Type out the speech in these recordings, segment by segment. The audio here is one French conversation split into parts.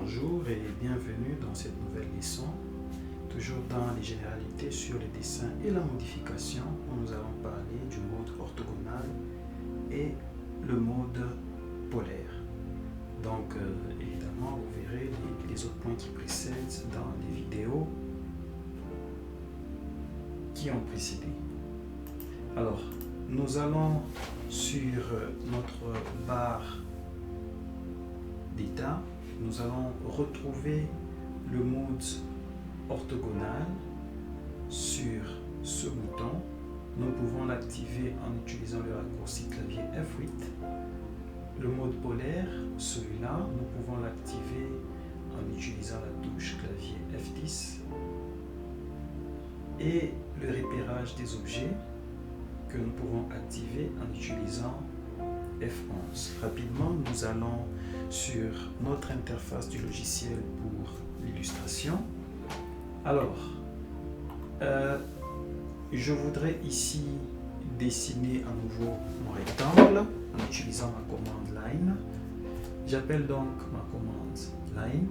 Bonjour et bienvenue dans cette nouvelle leçon. Toujours dans les généralités sur les dessins et la modification, nous allons parler du mode orthogonal et le mode polaire. Donc évidemment, vous verrez les autres points qui précèdent dans les vidéos qui ont précédé. Alors, nous allons sur notre barre d'état, nous allons retrouver le mode orthogonal sur ce bouton. Nous pouvons l'activer en utilisant le raccourci clavier F8. Le mode polaire, celui-là, nous pouvons l'activer en utilisant la touche clavier F10. Et le repérage des objets que nous pouvons activer en utilisant F11. Rapidement, nous allons sur notre interface du logiciel pour l'illustration. Alors, je voudrais ici dessiner à nouveau mon rectangle en utilisant ma commande line. J'appelle donc ma commande line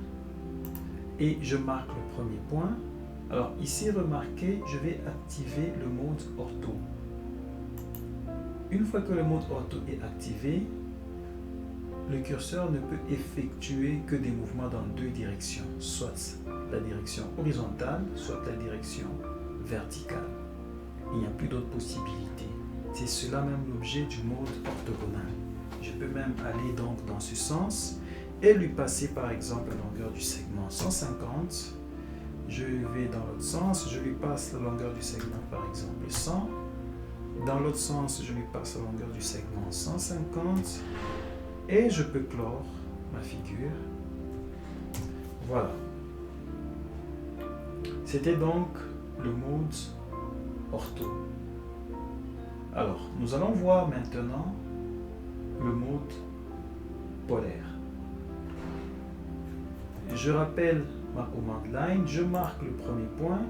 et je marque le premier point. Alors ici, remarquez, je vais activer le mode ortho. Une fois que le mode ortho est activé, le curseur ne peut effectuer que des mouvements dans deux directions, soit la direction horizontale, soit la direction verticale. Il n'y a plus d'autres possibilités. C'est cela même l'objet du mode orthogonal. Je peux même aller donc dans ce sens et lui passer par exemple la longueur du segment 150. Je vais dans l'autre sens, je lui passe la longueur du segment par exemple 100. Dans l'autre sens, je lui passe la longueur du segment 150 et je peux clore ma figure. Voilà. C'était donc le mode ortho. Alors, nous allons voir maintenant le mode polaire. Je rappelle ma commande line, je marque le premier point.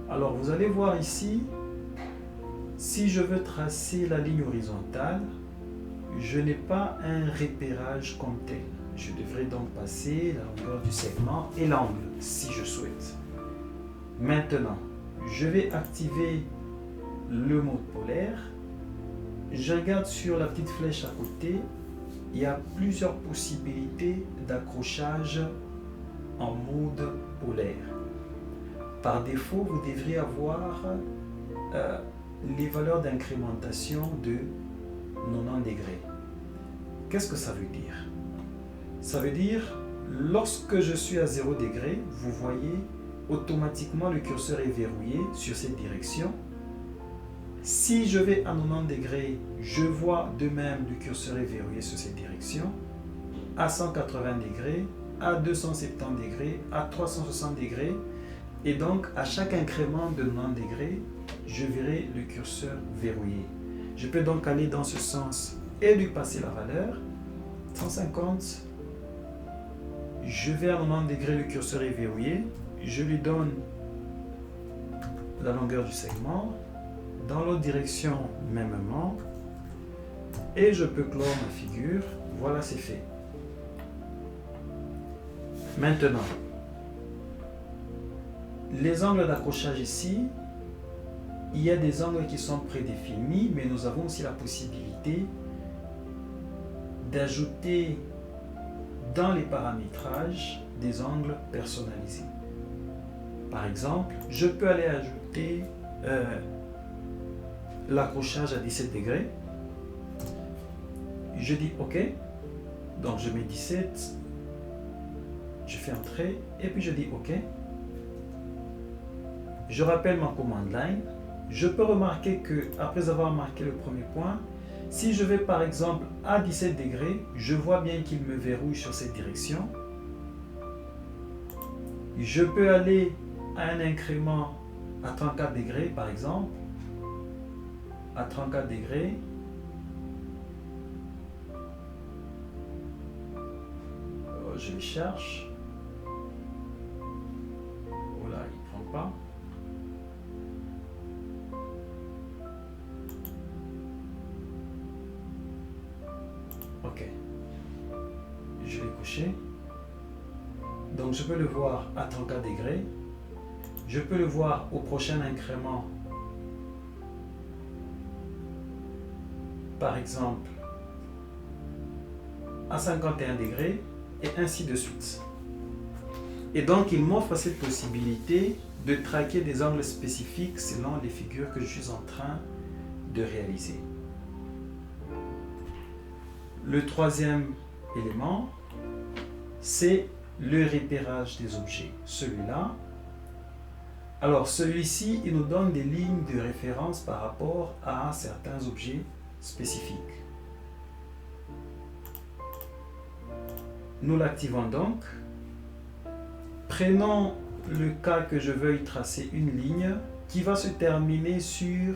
Alors, vous allez voir ici, si je veux tracer la ligne horizontale, je n'ai pas un repérage comme tel. Je devrais donc passer la longueur du segment et l'angle, si je souhaite. Maintenant, je vais activer le mode polaire. Je regarde sur la petite flèche à côté. Il y a plusieurs possibilités d'accrochage en mode polaire. Par défaut, vous devriez avoir les valeurs d'incrémentation de 90 degrés. Qu'est-ce que ça veut dire? Ça veut dire, lorsque je suis à 0 degré, vous voyez, automatiquement le curseur est verrouillé sur cette direction. Si je vais à 90 degrés, je vois de même le curseur est verrouillé sur cette direction. À 180 degrés, à 270 degrés, à 360 degrés. Et donc, à chaque incrément de 90 degrés, je verrai le curseur verrouillé. Je peux donc aller dans ce sens et lui passer la valeur. 150. Je vais à 90 degrés, le curseur est verrouillé. Je lui donne la longueur du segment. Dans l'autre direction, mêmement. Et je peux clore ma figure. Voilà, c'est fait. Maintenant, les angles d'accrochage ici, il y a des angles qui sont prédéfinis, mais nous avons aussi la possibilité d'ajouter dans les paramétrages des angles personnalisés. Par exemple, je peux aller ajouter l'accrochage à 17 degrés. Je dis OK. Donc je mets 17. Je fais un trait et puis je dis OK. Je rappelle ma commande line. Je peux remarquer que après avoir marqué le premier point, si je vais par exemple à 17 degrés, je vois bien qu'il me verrouille sur cette direction. Je peux aller à un incrément à 34 degrés par exemple. À 34 degrés. Je le cherche. Voilà, il ne prend pas. Ok. Je vais coucher. Donc je peux le voir à 34 degrés. Je peux le voir au prochain incrément. Par exemple, à 51 degrés et ainsi de suite. Et donc il m'offre cette possibilité de traquer des angles spécifiques selon les figures que je suis en train de réaliser. Le troisième élément, c'est le repérage des objets. Celui-là. Alors celui-ci, il nous donne des lignes de référence par rapport à certains objets spécifiques. Nous l'activons donc. Prenons le cas que je veuille tracer une ligne qui va se terminer sur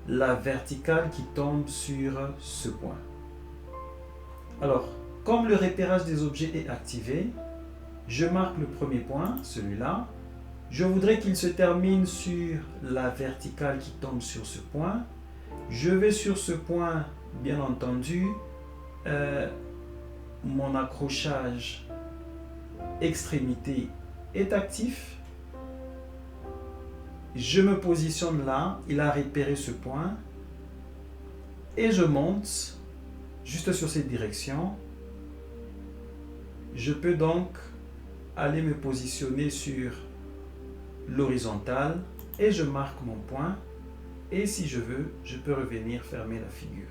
la verticale qui tombe sur ce point. Alors, comme le repérage des objets est activé, je marque le premier point, celui-là. Je voudrais qu'il se termine sur la verticale qui tombe sur ce point. Je vais sur ce point, bien entendu, mon accrochage extrémité est actif. Je me positionne là, il a repéré ce point et je monte juste sur cette direction. Je peux donc aller me positionner sur l'horizontale et je marque mon point et si je veux, je peux revenir fermer la figure.